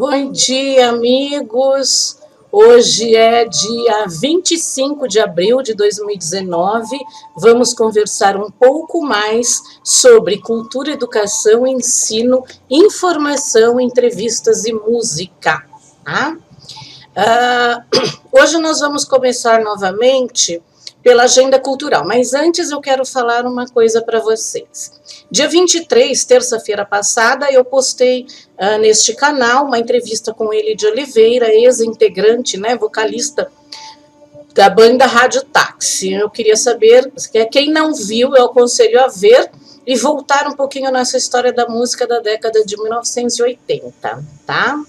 Bom dia, amigos. Hoje é dia 25 de abril de 2019. Vamos conversar um pouco mais sobre cultura, educação, ensino, informação, entrevistas e música. Tá? Hoje nós vamos começar novamente pela agenda cultural, mas antes eu quero falar uma coisa para vocês. Dia 23, terça-feira passada, eu postei neste canal uma entrevista com Eli de Oliveira, ex-integrante, né, vocalista da banda Rádio Táxi. Eu queria saber, quem não viu, eu aconselho a ver e voltar um pouquinho nessa história da música da década de 1980, tá?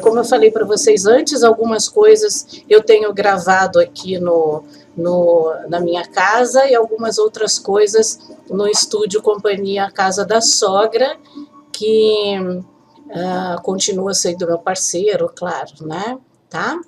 Como eu falei para vocês antes, algumas coisas eu tenho gravado aqui na minha casa e algumas outras coisas no estúdio Companhia Casa da Sogra, que continua sendo meu parceiro, claro, né? Tá?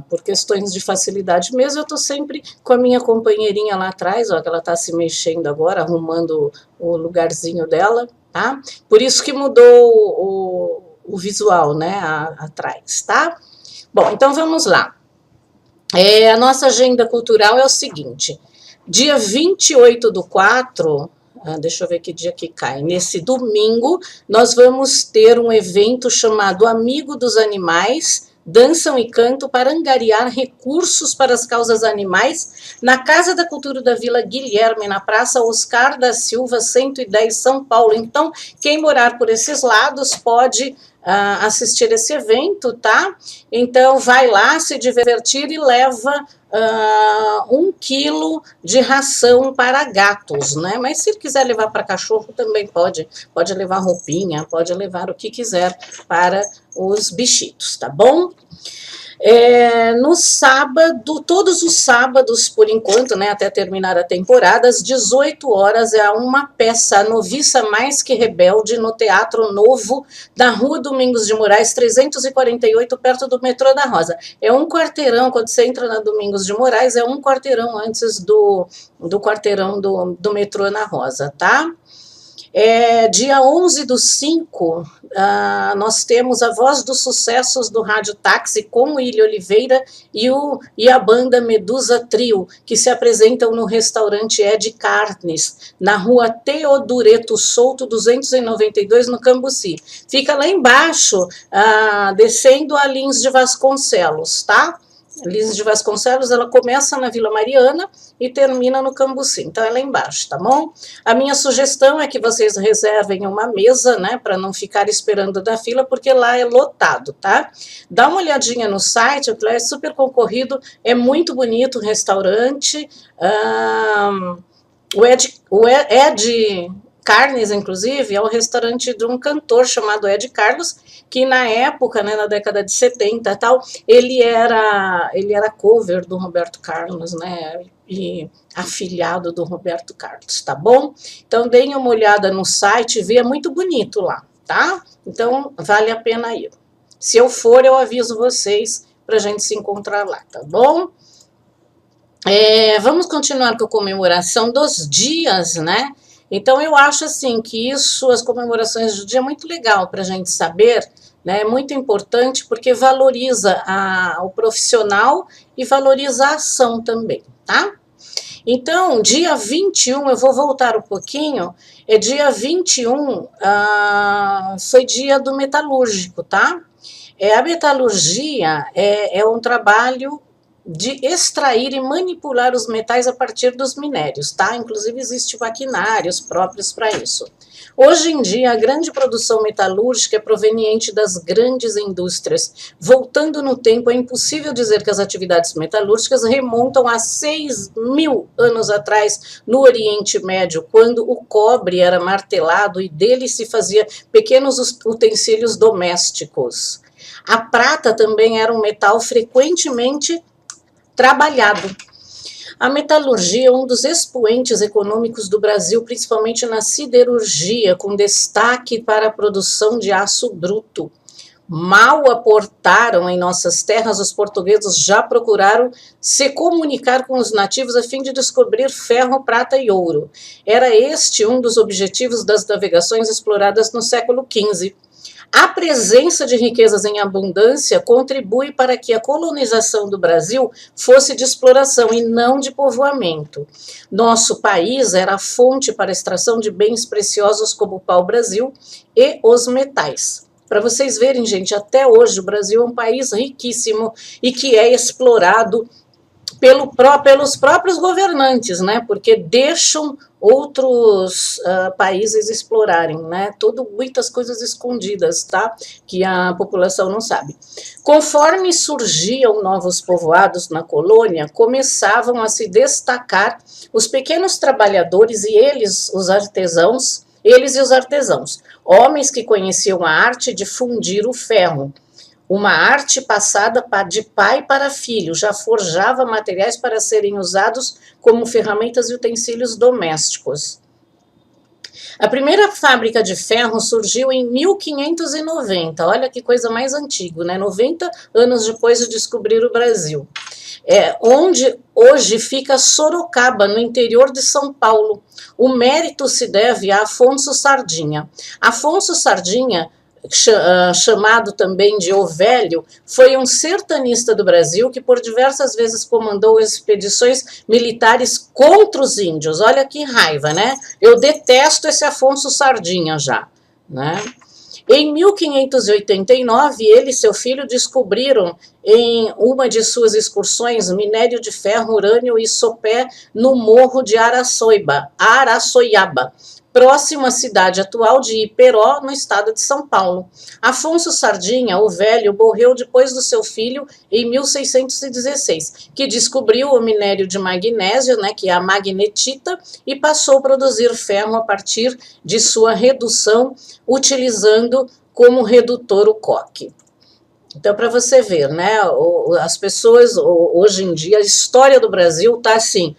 Por questões de facilidade mesmo, eu estou sempre com a minha companheirinha lá atrás, ó, que ela está se mexendo agora, arrumando o lugarzinho dela, tá? Por isso que mudou o visual, né, atrás, tá? Bom, então vamos lá. A nossa agenda cultural é o seguinte: dia 28/4, deixa eu ver que dia que cai, nesse domingo, nós vamos ter um evento chamado Amigo dos Animais, Dançam e Canto para angariar recursos para as causas animais, na Casa da Cultura da Vila Guilherme, na Praça Oscar da Silva, 110, São Paulo. Então, quem morar por esses lados pode assistir esse evento, tá? Então, vai lá se divertir e leva 1 quilo de ração para gatos, né? Mas se quiser levar para cachorro também pode levar roupinha, pode levar o que quiser para os bichitos, tá bom? No sábado, todos os sábados, por enquanto, né, até terminar a temporada, às 18 horas, é uma peça Noviça Mais Que Rebelde, no Teatro Novo, da Rua Domingos de Moraes, 348, perto do metrô da Rosa. É um quarteirão, quando você entra na Domingos de Moraes, é um quarteirão antes do quarteirão do metrô na Rosa, tá? Dia 11/5, nós temos a Voz dos Sucessos do Rádio Táxi com o Ili Oliveira e a banda Medusa Trio, que se apresentam no restaurante Ed Carnes, na rua Teodureto Souto, 292, no Cambuci. Fica lá embaixo, descendo a Lins de Vasconcelos, tá? Lins de Vasconcelos, ela começa na Vila Mariana e termina no Cambuci, então é lá embaixo, tá bom? A minha sugestão é que vocês reservem uma mesa, né, para não ficar esperando da fila, porque lá é lotado, tá? Dá uma olhadinha no site, é super concorrido, é muito bonito o restaurante, o Ed Carnes, inclusive, é o restaurante de um cantor chamado Ed Carlos, que na época, né, na década de 70 e tal, ele era cover do Roberto Carlos, né, e afilhado do Roberto Carlos, tá bom? Então, deem uma olhada no site, é muito bonito lá, tá? Então, vale a pena ir. Se eu for, eu aviso vocês para a gente se encontrar lá, tá bom? Vamos continuar com a comemoração dos dias, né? Então, eu acho assim que isso, as comemorações do dia, é muito legal para a gente saber, né? É muito importante porque valoriza o profissional e valoriza a ação também, tá? Então, dia 21, eu vou voltar um pouquinho, dia 21 foi dia do metalúrgico, tá? A metalurgia é um trabalho de extrair e manipular os metais a partir dos minérios, tá? Inclusive, existem maquinários próprios para isso. Hoje em dia, a grande produção metalúrgica é proveniente das grandes indústrias. Voltando no tempo, é impossível dizer que as atividades metalúrgicas remontam a 6.000 anos atrás, no Oriente Médio, quando o cobre era martelado e dele se fazia pequenos utensílios domésticos. A prata também era um metal frequentemente trabalhado. A metalurgia é um dos expoentes econômicos do Brasil, principalmente na siderurgia, com destaque para a produção de aço bruto. Mal aportaram em nossas terras, os portugueses já procuraram se comunicar com os nativos a fim de descobrir ferro, prata e ouro. Era este um dos objetivos das navegações exploradas no século XV. A presença de riquezas em abundância contribui para que a colonização do Brasil fosse de exploração e não de povoamento. Nosso país era a fonte para a extração de bens preciosos como o pau-brasil e os metais. Para vocês verem, gente, até hoje o Brasil é um país riquíssimo e que é explorado pelos próprios governantes, né? Porque deixam outros países explorarem, né? Muitas coisas escondidas, tá? Que a população não sabe. Conforme surgiam novos povoados na colônia, começavam a se destacar os pequenos trabalhadores e eles e os artesãos, homens que conheciam a arte de fundir o ferro, uma arte passada de pai para filho, já forjava materiais para serem usados como ferramentas e utensílios domésticos. A primeira fábrica de ferro surgiu em 1590, olha que coisa mais antiga, né? 90 anos depois de descobrir o Brasil. Onde hoje fica Sorocaba, no interior de São Paulo. O mérito se deve a Afonso Sardinha. Afonso Sardinha, chamado também de O Velho, foi um sertanista do Brasil que por diversas vezes comandou expedições militares contra os índios. Olha que raiva, né? Eu detesto esse Afonso Sardinha já, né? Em 1589, ele e seu filho descobriram em uma de suas excursões minério de ferro, urânio e sopé no morro de Araçoiaba, próximo à cidade atual de Iperó, no estado de São Paulo. Afonso Sardinha, o Velho, morreu depois do seu filho em 1616, que descobriu o minério de magnésio, né, que é a magnetita, e passou a produzir ferro a partir de sua redução, utilizando como redutor o coque. Então, para você ver, né, as pessoas, hoje em dia, a história do Brasil está assim,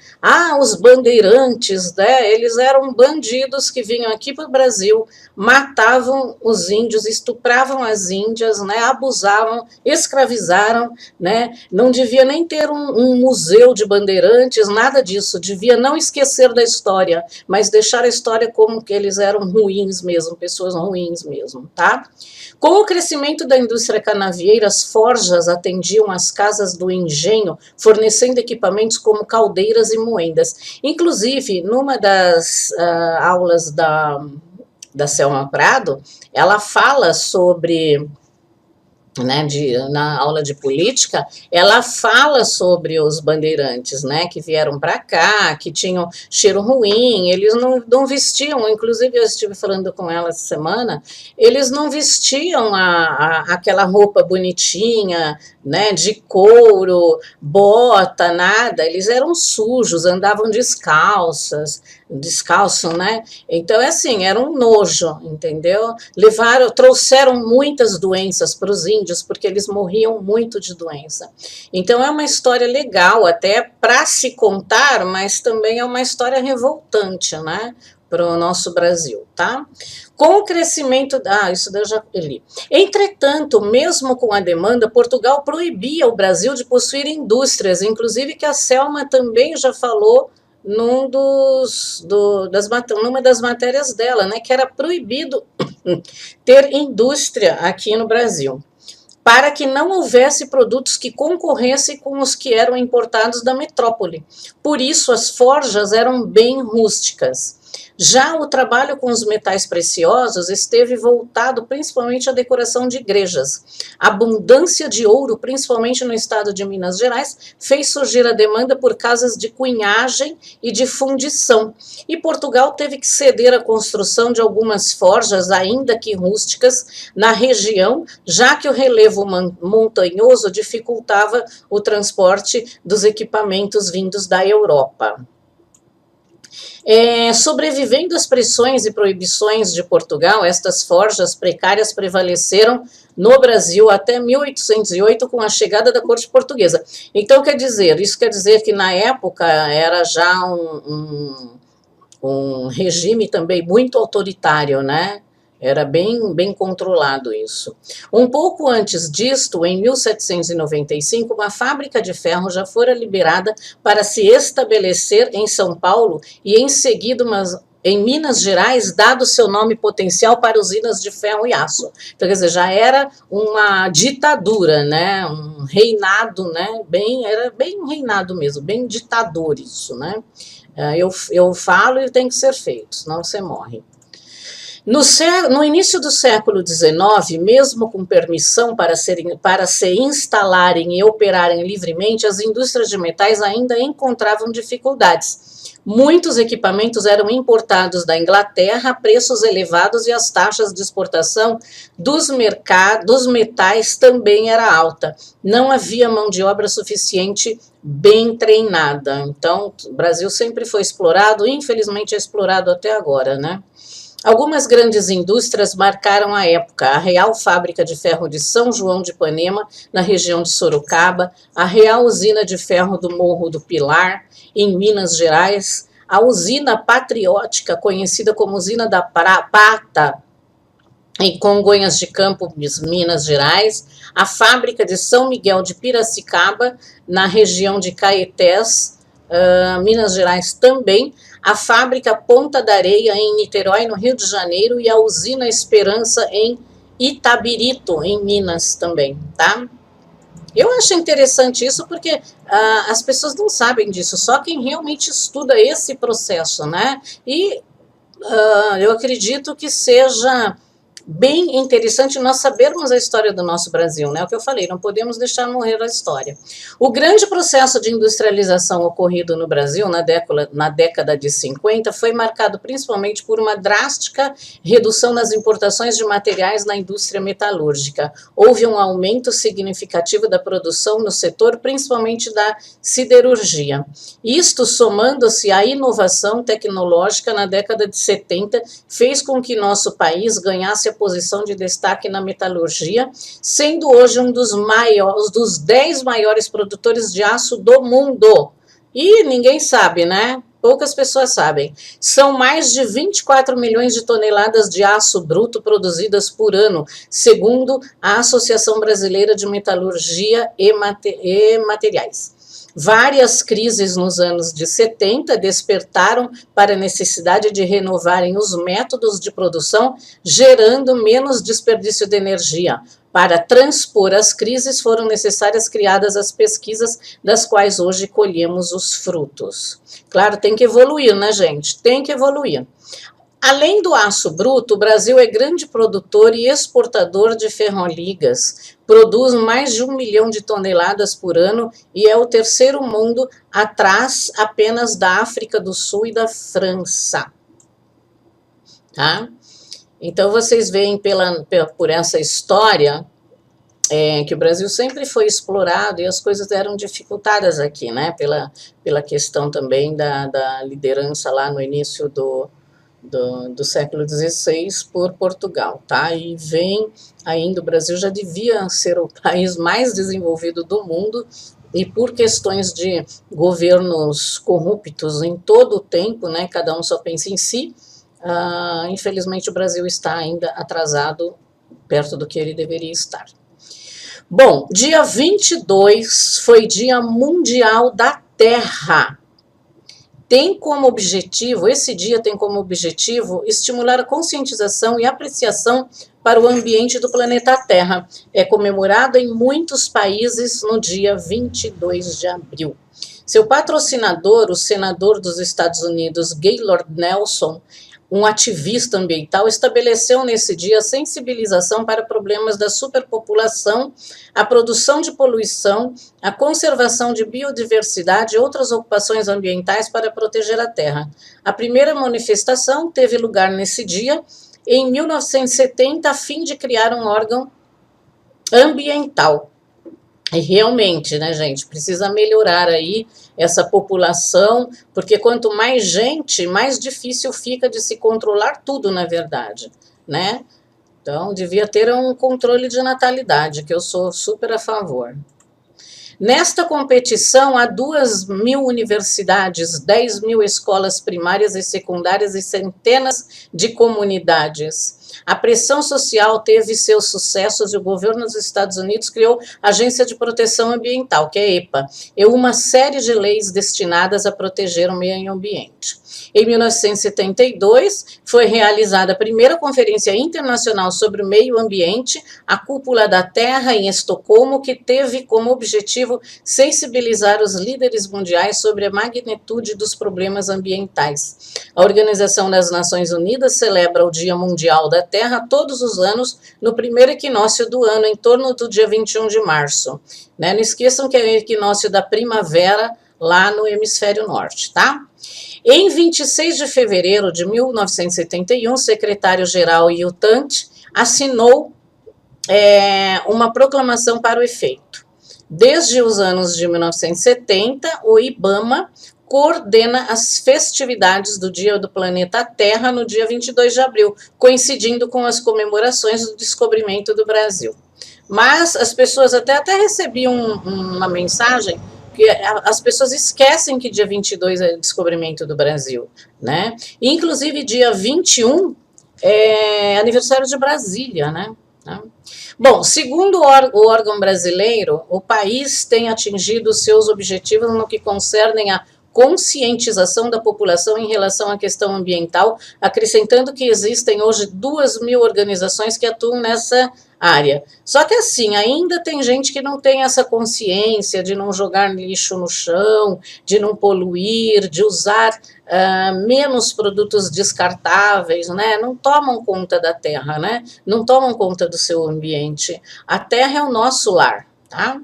os bandeirantes, né, eles eram bandidos que vinham aqui para o Brasil, matavam os índios, estupravam as índias, né, abusavam, escravizaram, né, não devia nem ter um museu de bandeirantes, nada disso, devia não esquecer da história, mas deixar a história como que eles eram ruins mesmo, pessoas ruins mesmo, tá? Com o crescimento da indústria canavieira, as forjas atendiam as casas do engenho, fornecendo equipamentos como caldeiras e moendas. Inclusive, numa das aulas da Selma Prado, ela fala sobre, né, na aula de política, ela fala sobre os bandeirantes, né, que vieram para cá, que tinham cheiro ruim, eles não vestiam, inclusive eu estive falando com ela essa semana, eles não vestiam aquela roupa bonitinha, né, de couro, bota, nada, eles eram sujos, andavam descalço, né? Então, assim, era um nojo, entendeu? Trouxeram muitas doenças para os índios, porque eles morriam muito de doença. Então, é uma história legal até para se contar, mas também é uma história revoltante, né? Para o nosso Brasil, tá? Com o crescimento isso daí eu já li. Entretanto, mesmo com a demanda, Portugal proibia o Brasil de possuir indústrias, inclusive que a Selma também já falou numa das matérias dela, né, que era proibido ter indústria aqui no Brasil, para que não houvesse produtos que concorressem com os que eram importados da metrópole. Por isso, as forjas eram bem rústicas. Já o trabalho com os metais preciosos esteve voltado principalmente à decoração de igrejas. A abundância de ouro, principalmente no estado de Minas Gerais, fez surgir a demanda por casas de cunhagem e de fundição. E Portugal teve que ceder a construção de algumas forjas, ainda que rústicas, na região, já que o relevo montanhoso dificultava o transporte dos equipamentos vindos da Europa. Sobrevivendo às pressões e proibições de Portugal, estas forjas precárias prevaleceram no Brasil até 1808, com a chegada da corte portuguesa. Então, isso quer dizer que na época era já um regime também muito autoritário, né? Era bem controlado isso. Um pouco antes disto, em 1795, uma fábrica de ferro já fora liberada para se estabelecer em São Paulo e em seguida em Minas Gerais, dado seu nome potencial para usinas de ferro e aço. Então, quer dizer, já era uma ditadura, né? Um reinado, né? Era bem um reinado mesmo, bem ditador isso, né? Eu falo e tem que ser feito, senão você morre. No início do século XIX, mesmo com permissão para se instalarem e operarem livremente, as indústrias de metais ainda encontravam dificuldades. Muitos equipamentos eram importados da Inglaterra a preços elevados e as taxas de exportação dos metais também era alta. Não havia mão de obra suficiente bem treinada. Então, o Brasil sempre foi explorado, infelizmente é explorado até agora, né? Algumas grandes indústrias marcaram a época: a Real Fábrica de Ferro de São João de Ipanema, na região de Sorocaba, a Real Usina de Ferro do Morro do Pilar, em Minas Gerais, a Usina Patriótica, conhecida como Usina da Pata, em Congonhas de Campos, Minas Gerais, a Fábrica de São Miguel de Piracicaba, na região de Caetés, Minas Gerais também, a Fábrica Ponta da Areia, em Niterói, no Rio de Janeiro, e a Usina Esperança, em Itabirito, em Minas também, tá? Eu acho interessante isso porque as pessoas não sabem disso, só quem realmente estuda esse processo, né? E eu acredito que seja bem interessante nós sabermos a história do nosso Brasil, né? O que eu falei, não podemos deixar morrer a história. O grande processo de industrialização ocorrido no Brasil na década de 50 foi marcado principalmente por uma drástica redução nas importações de materiais na indústria metalúrgica. Houve um aumento significativo da produção no setor, principalmente da siderurgia. Isto, somando-se à inovação tecnológica na década de 70, fez com que nosso país ganhasse a posição de destaque na metalurgia, sendo hoje um dos 10 maiores produtores de aço do mundo. E ninguém sabe, né? Poucas pessoas sabem. São mais de 24 milhões de toneladas de aço bruto produzidas por ano, segundo a Associação Brasileira de Metalurgia e Materiais. Várias crises nos anos de 70 despertaram para a necessidade de renovarem os métodos de produção, gerando menos desperdício de energia. Para transpor as crises, foram necessárias criadas as pesquisas, das quais hoje colhemos os frutos. Claro, tem que evoluir, né, gente? Tem que evoluir. Além do aço bruto, o Brasil é grande produtor e exportador de ferroligas. Produz mais de 1 milhão de toneladas por ano e é o terceiro mundo, atrás apenas da África do Sul e da França. Tá? Então, vocês veem por essa história que o Brasil sempre foi explorado e as coisas eram dificultadas aqui, né? Pela questão também da liderança lá no início do século XVI por Portugal, tá? E vem ainda, o Brasil já devia ser o país mais desenvolvido do mundo e por questões de governos corruptos em todo o tempo, né? Cada um só pensa em si. Infelizmente o Brasil está ainda atrasado perto do que ele deveria estar. Bom, dia 22 foi Dia Mundial da Terra. Esse dia tem como objetivo estimular a conscientização e apreciação para o ambiente do planeta Terra. É comemorado em muitos países no dia 22 de abril. Seu patrocinador, o senador dos Estados Unidos, Gaylord Nelson, um ativista ambiental, estabeleceu nesse dia a sensibilização para problemas da superpopulação, a produção de poluição, a conservação de biodiversidade e outras ocupações ambientais para proteger a Terra. A primeira manifestação teve lugar nesse dia, em 1970, a fim de criar um órgão ambiental. E realmente, né, gente, precisa melhorar aí essa população, porque quanto mais gente, mais difícil fica de se controlar tudo, na verdade, né? Então, devia ter um controle de natalidade, que eu sou super a favor. Nesta competição, há 2.000 universidades, 10.000 escolas primárias e secundárias e centenas de comunidades. A pressão social teve seus sucessos e o governo dos Estados Unidos criou a Agência de Proteção Ambiental, que é a EPA, e uma série de leis destinadas a proteger o meio ambiente. Em 1972, foi realizada a primeira Conferência Internacional sobre o Meio Ambiente, a Cúpula da Terra, em Estocolmo, que teve como objetivo sensibilizar os líderes mundiais sobre a magnitude dos problemas ambientais. A Organização das Nações Unidas celebra o Dia Mundial da Terra todos os anos, no primeiro equinócio do ano, em torno do dia 21 de março. Né? Não esqueçam que é o equinócio da primavera lá no hemisfério norte, tá? Em 26 de fevereiro de 1971, o secretário-geral Yutant assinou uma proclamação para o efeito. Desde os anos de 1970, o IBAMA coordena as festividades do Dia do Planeta Terra no dia 22 de abril, coincidindo com as comemorações do descobrimento do Brasil. Mas as pessoas até recebiam uma mensagem que as pessoas esquecem que dia 22 é o descobrimento do Brasil, né? Inclusive, dia 21 é aniversário de Brasília, né? Bom, segundo o órgão brasileiro, o país tem atingido seus objetivos no que concernem a conscientização da população em relação à questão ambiental, acrescentando que existem hoje 2.000 organizações que atuam nessa área. Só que assim, ainda tem gente que não tem essa consciência de não jogar lixo no chão, de não poluir, de usar menos produtos descartáveis, né? Não tomam conta da terra, né? Não tomam conta do seu ambiente. A terra é o nosso lar, tá?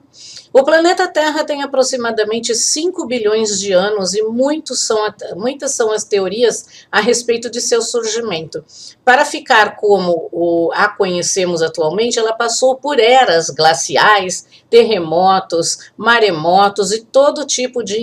O planeta Terra tem aproximadamente 5 bilhões de anos e muitas são as teorias a respeito de seu surgimento. Para ficar como a conhecemos atualmente, ela passou por eras glaciais, terremotos, maremotos e todo tipo de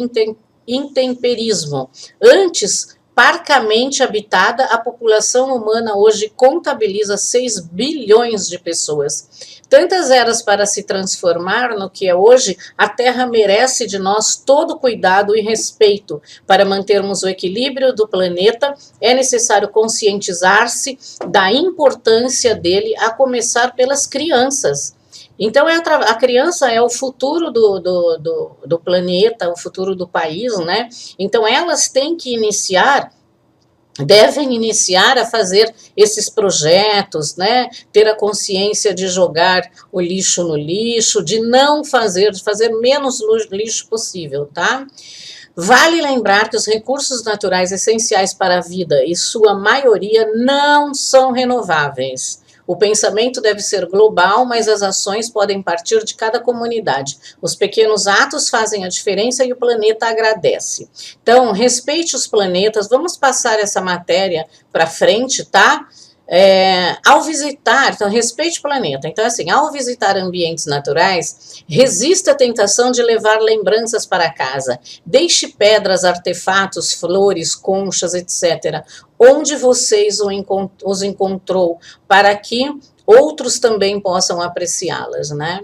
intemperismo. Antes, parcamente habitada, a população humana hoje contabiliza 6 bilhões de pessoas. Tantas eras para se transformar no que é hoje, a Terra merece de nós todo cuidado e respeito. Para mantermos o equilíbrio do planeta, é necessário conscientizar-se da importância dele, a começar pelas crianças. Então, a criança é o futuro do planeta, o futuro do país, né? Então, elas têm que devem iniciar a fazer esses projetos, né? Ter a consciência de jogar o lixo no lixo, de fazer menos lixo possível, tá? Vale lembrar que os recursos naturais essenciais para a vida, e sua maioria, não são renováveis. O pensamento deve ser global, mas as ações podem partir de cada comunidade. Os pequenos atos fazem a diferença e o planeta agradece. Então, respeite os planetas. Vamos passar essa matéria para frente, tá? Ao visitar, então, respeite o planeta. Então, assim, ao visitar ambientes naturais, resista à tentação de levar lembranças para casa. Deixe pedras, artefatos, flores, conchas, etc., onde vocês os encontrou, para que outros também possam apreciá-las, né?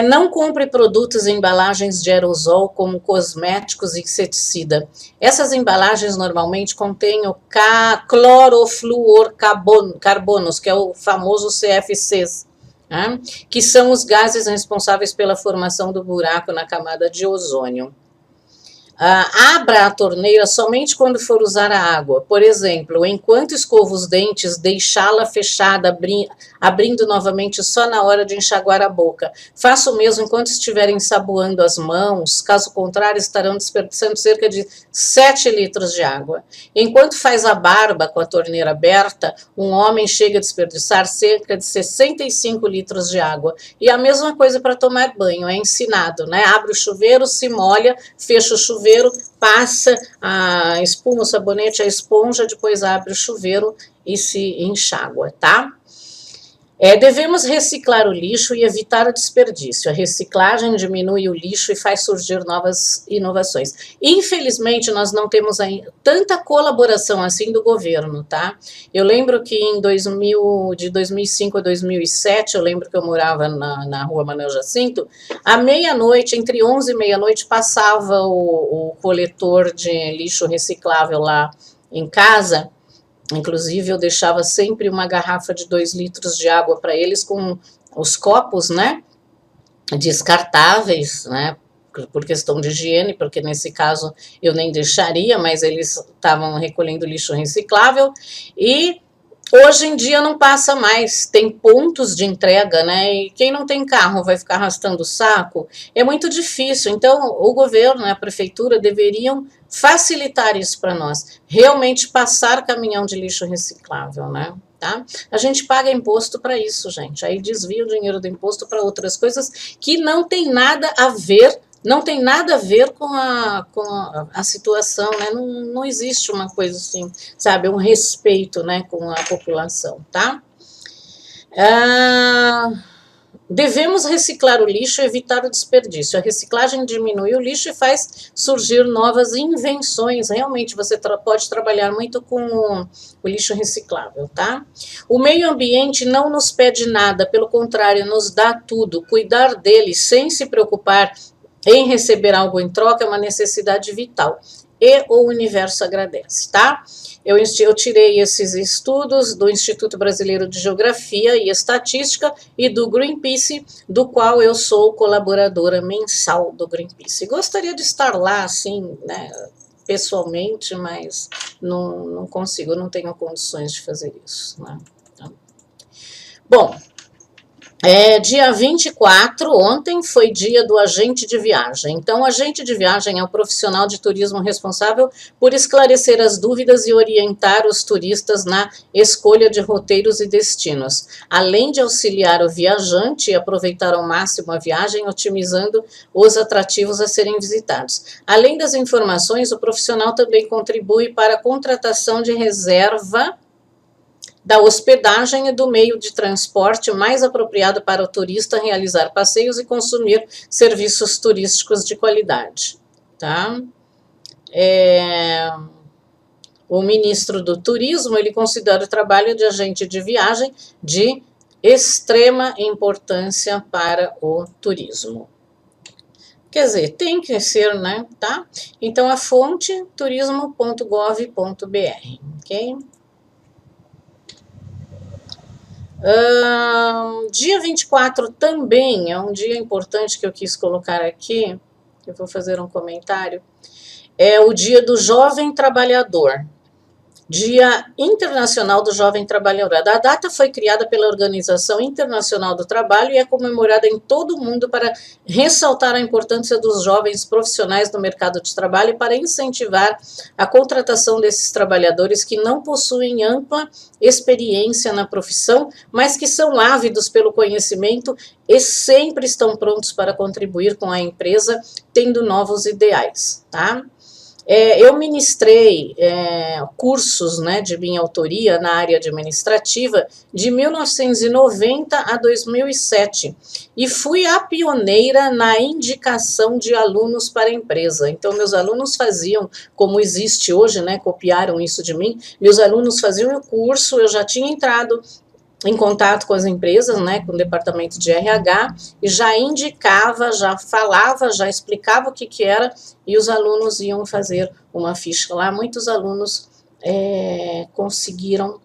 Não compre produtos em embalagens de aerosol como cosméticos e inseticida. Essas embalagens normalmente contêm o clorofluorcarbonos, que é o famoso CFCs, né? Que são os gases responsáveis pela formação do buraco na camada de ozônio. Abra a torneira somente quando for usar a água. Por exemplo, enquanto escova os dentes, deixá-la fechada, abrindo novamente só na hora de enxaguar a boca. Faça o mesmo enquanto estiver ensaboando as mãos, caso contrário estarão desperdiçando cerca de 7 litros de água. Enquanto faz a barba com a torneira aberta, um homem chega a desperdiçar cerca de 65 litros de água. E a mesma coisa para tomar banho, é ensinado, né? Abre o chuveiro, se molha, fecha o chuveiro, passa a espuma, o sabonete, a esponja, depois abre o chuveiro e se enxágua, tá? Devemos reciclar o lixo e evitar o desperdício. A reciclagem diminui o lixo e faz surgir novas inovações. Infelizmente, nós não temos tanta colaboração assim do governo, tá? Eu lembro que de 2005 a 2007, eu lembro que eu morava na rua Manuel Jacinto, à meia-noite, entre 11 e meia-noite, passava o coletor de lixo reciclável lá em casa, Inclusive, eu deixava sempre uma garrafa de 2 litros de água para eles com os copos, né, descartáveis, né, por questão de higiene, porque nesse caso eu nem deixaria, mas eles estavam recolhendo lixo reciclável. E hoje em dia não passa mais, tem pontos de entrega, né? E quem não tem carro vai ficar arrastando o saco? É muito difícil. Então, o governo, a prefeitura deveriam facilitar isso para nós. Realmente passar caminhão de lixo reciclável, né? Tá? A gente paga imposto para isso, gente. Aí desvia o dinheiro do imposto para outras coisas que não tem nada a ver, não tem nada a ver com a situação, né? Não existe uma coisa assim, sabe? Um respeito, né, com a população, tá? Devemos reciclar o lixo e evitar o desperdício. A reciclagem diminui o lixo e faz surgir novas invenções. Realmente, você pode trabalhar muito com o lixo reciclável, tá? O meio ambiente não nos pede nada, pelo contrário, nos dá tudo. Cuidar dele sem se preocupar em receber algo em troca é uma necessidade vital. E o universo agradece, tá? Eu tirei esses estudos do Instituto Brasileiro de Geografia e Estatística e do Greenpeace, do qual eu sou colaboradora mensal do Greenpeace. Gostaria de estar lá, assim, né, pessoalmente, mas não consigo, não tenho condições de fazer isso, né? Então, bom, dia 24, ontem, foi dia do agente de viagem. Então, o agente de viagem é o profissional de turismo responsável por esclarecer as dúvidas e orientar os turistas na escolha de roteiros e destinos, além de auxiliar o viajante a aproveitar ao máximo a viagem, otimizando os atrativos a serem visitados. Além das informações, o profissional também contribui para a contratação de reserva da hospedagem e do meio de transporte mais apropriado para o turista realizar passeios e consumir serviços turísticos de qualidade, tá? O ministro do Turismo, ele considera o trabalho de agente de viagem de extrema importância para o turismo. Quer dizer, tem que ser, né, tá? Então, a fonte, turismo.gov.br, ok? Dia 24 também é um dia importante que eu quis colocar aqui, eu vou fazer um comentário, é o dia do jovem trabalhador, Dia Internacional do Jovem Trabalhador. A data foi criada pela Organização Internacional do Trabalho e é comemorada em todo o mundo para ressaltar a importância dos jovens profissionais no mercado de trabalho e para incentivar a contratação desses trabalhadores que não possuem ampla experiência na profissão, mas que são ávidos pelo conhecimento e sempre estão prontos para contribuir com a empresa, tendo novos ideais, tá? Eu ministrei cursos, né, de minha autoria na área administrativa de 1990 a 2007 e fui a pioneira na indicação de alunos para a empresa. Então, meus alunos faziam, como existe hoje, né, copiaram isso de mim, meus alunos faziam o curso, eu já tinha entrado em contato com as empresas, né, com o departamento de RH, e já indicava, já falava, já explicava o que era, e os alunos iam fazer uma ficha lá. Muitos alunos conseguiram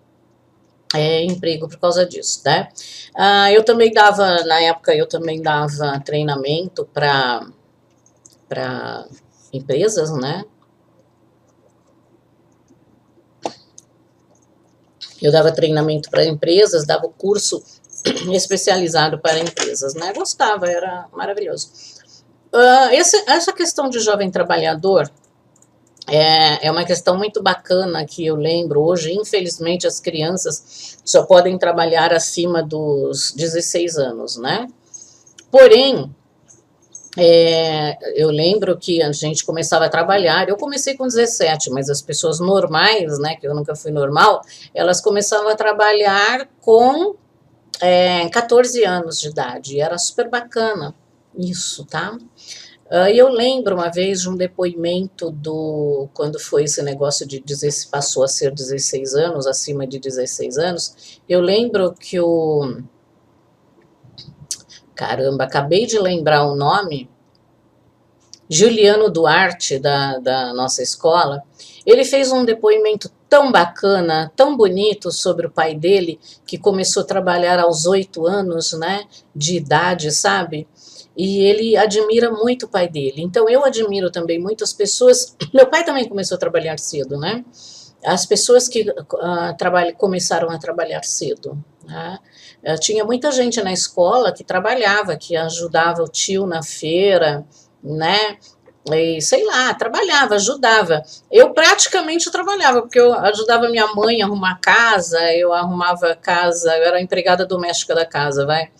emprego por causa disso, né? Eu também dava, na época, eu também dava treinamento para empresas, né? Eu dava treinamento para empresas, dava o curso especializado para empresas, né? Gostava, era maravilhoso. Essa questão de jovem trabalhador é uma questão muito bacana que eu lembro hoje. Infelizmente, as crianças só podem trabalhar acima dos 16 anos, né? Porém, eu lembro que a gente começava a trabalhar, eu comecei com 17, mas as pessoas normais, né, que eu nunca fui normal, elas começavam a trabalhar com 14 anos de idade, e era super bacana isso, tá? E eu lembro uma vez de um depoimento quando foi esse negócio de passou a ser 16 anos, acima de 16 anos, eu lembro que caramba, acabei de lembrar o nome, Juliano Duarte, da nossa escola, ele fez um depoimento tão bacana, tão bonito sobre o pai dele, que começou a trabalhar aos 8 anos, né, de idade, sabe? E ele admira muito o pai dele. Então eu admiro também muitas pessoas. Meu pai também começou a trabalhar cedo, né? As pessoas que começaram a trabalhar cedo. Né? Tinha muita gente na escola que trabalhava, que ajudava o tio na feira, né? E, sei lá, trabalhava, ajudava. Eu praticamente trabalhava, porque eu ajudava minha mãe a arrumar casa, eu arrumava casa, eu era empregada doméstica da casa, vai.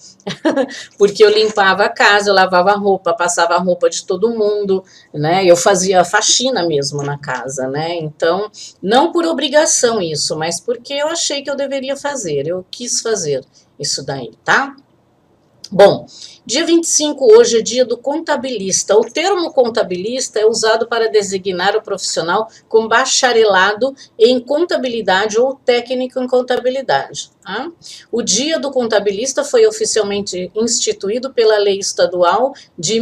Porque eu limpava a casa, eu lavava a roupa, passava a roupa de todo mundo, né? Eu fazia faxina mesmo na casa, né? Então, não por obrigação isso, mas porque eu achei que eu deveria fazer, eu quis fazer isso daí, tá? Bom, dia 25 hoje é dia do contabilista. O termo contabilista é usado para designar o profissional com bacharelado em contabilidade ou técnico em contabilidade. Tá? O dia do contabilista foi oficialmente instituído pela Lei Estadual de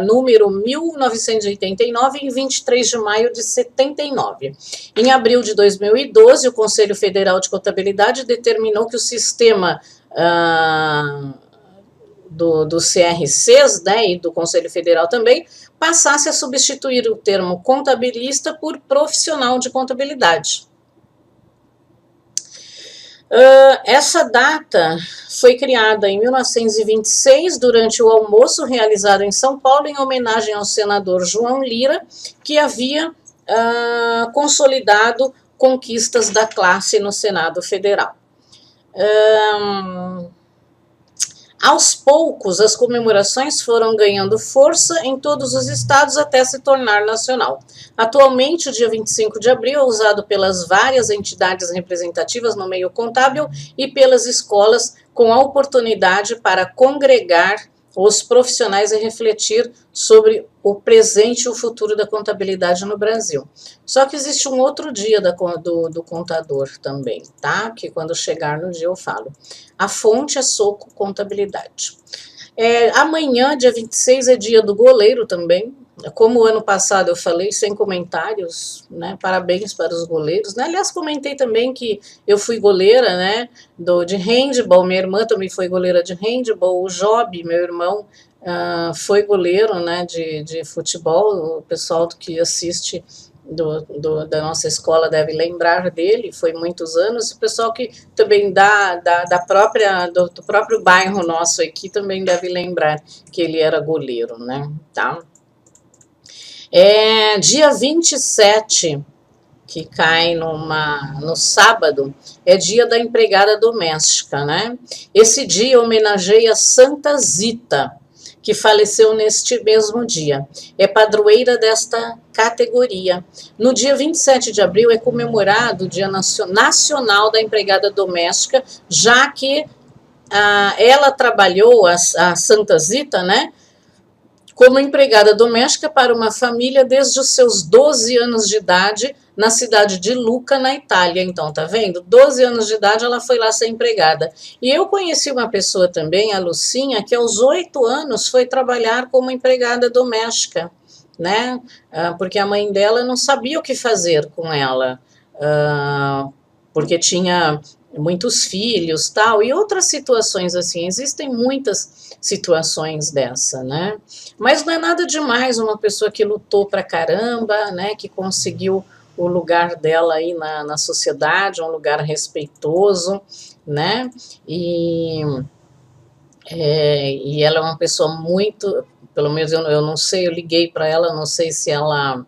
número 1989, em 23 de maio de 79. Em abril de 2012, o Conselho Federal de Contabilidade determinou que o sistema do CRCs, né, e do Conselho Federal também, passasse a substituir o termo contabilista por profissional de contabilidade. Essa data foi criada em 1926, durante o almoço realizado em São Paulo, em homenagem ao senador João Lira, que havia consolidado conquistas da classe no Senado Federal. Aos poucos, as comemorações foram ganhando força em todos os estados até se tornar nacional. Atualmente, o dia 25 de abril é usado pelas várias entidades representativas no meio contábil e pelas escolas, com a oportunidade para congregar os profissionais e refletir sobre o presente e o futuro da contabilidade no Brasil. Só que existe um outro dia do contador também, tá? Que quando chegar no dia eu falo. A fonte é Soco Contabilidade. Amanhã, dia 26, é dia do goleiro também. Como o ano passado eu falei, sem comentários, né? Parabéns para os goleiros. Né? Aliás, comentei também que eu fui goleira, né? De handball, minha irmã também foi goleira de handball, o Job, meu irmão, foi goleiro, né? De futebol, o pessoal que assiste da nossa escola deve lembrar dele, foi muitos anos, o pessoal que também do próprio bairro nosso aqui também deve lembrar que ele era goleiro, né, tá? Dia 27, que cai no sábado, é dia da empregada doméstica, né? Esse dia homenageia Santa Zita, que faleceu neste mesmo dia. É padroeira desta categoria. No dia 27 de abril é comemorado o Dia Nacional da Empregada Doméstica, já que ela trabalhou, a Santa Zita, né, como empregada doméstica para uma família desde os seus 12 anos de idade, na cidade de Lucca, na Itália. Então, tá vendo? 12 anos de idade ela foi lá ser empregada. E eu conheci uma pessoa também, a Lucinha, que aos 8 anos foi trabalhar como empregada doméstica, né? Porque a mãe dela não sabia o que fazer com ela, porque tinha muitos filhos, tal, e outras situações assim. Existem muitas situações dessa, né? Mas não é nada demais uma pessoa que lutou pra caramba, né? Que conseguiu o lugar dela aí na sociedade, um lugar respeitoso, né? E ela é uma pessoa muito, pelo menos eu não sei, eu liguei para ela, não sei se ela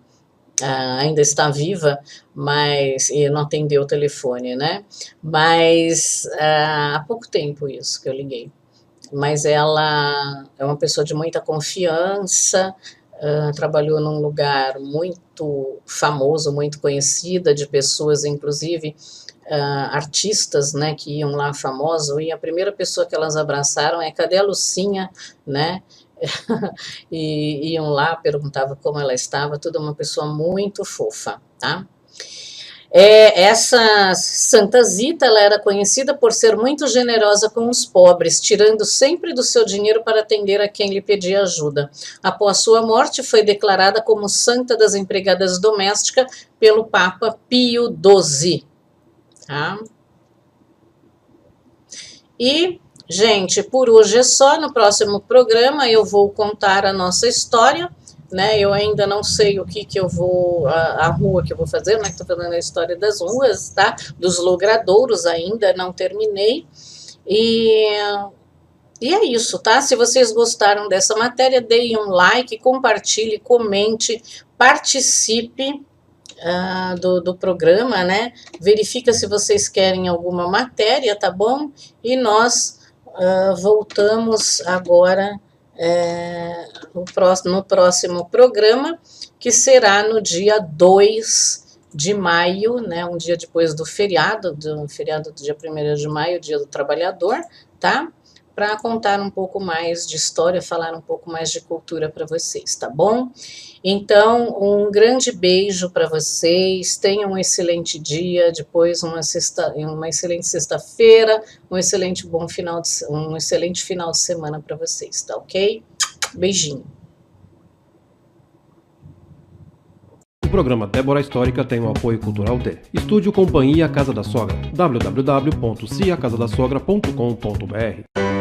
ainda está viva, mas e não atendeu o telefone, né? Mas há pouco tempo isso que eu liguei. Mas ela é uma pessoa de muita confiança, trabalhou num lugar muito famoso, muito conhecida, de pessoas, inclusive artistas, né, que iam lá famosos, e a primeira pessoa que elas abraçaram é: cadê a Lucinha, né? E iam lá, perguntavam como ela estava, tudo uma pessoa muito fofa, tá? Essa Santa Zita, ela era conhecida por ser muito generosa com os pobres, tirando sempre do seu dinheiro para atender a quem lhe pedia ajuda. Após sua morte, foi declarada como Santa das Empregadas Domésticas pelo Papa Pio XII. Tá? E, gente, por hoje é só. No próximo programa eu vou contar a nossa história, né? Eu ainda não sei o que eu vou, a rua que eu vou fazer, né? Estou falando a história das ruas, tá? Dos logradouros ainda não terminei. E é isso, tá? Se vocês gostaram dessa matéria, deem um like, compartilhe, comente, participe do programa, né? Verifica se vocês querem alguma matéria, tá bom? E nós voltamos agora no próximo programa, que será no dia 2 de maio, né? Um dia depois do feriado do dia 1º de maio, Dia do Trabalhador, tá? Para contar um pouco mais de história, falar um pouco mais de cultura para vocês, tá bom? Então, um grande beijo para vocês, tenham um excelente dia, depois uma excelente sexta-feira, um excelente final de semana para vocês, tá ok? Beijinho. O programa Débora Histórica tem o apoio cultural de Estúdio Companhia Casa da Sogra, www.ciacasadasogra.com.br.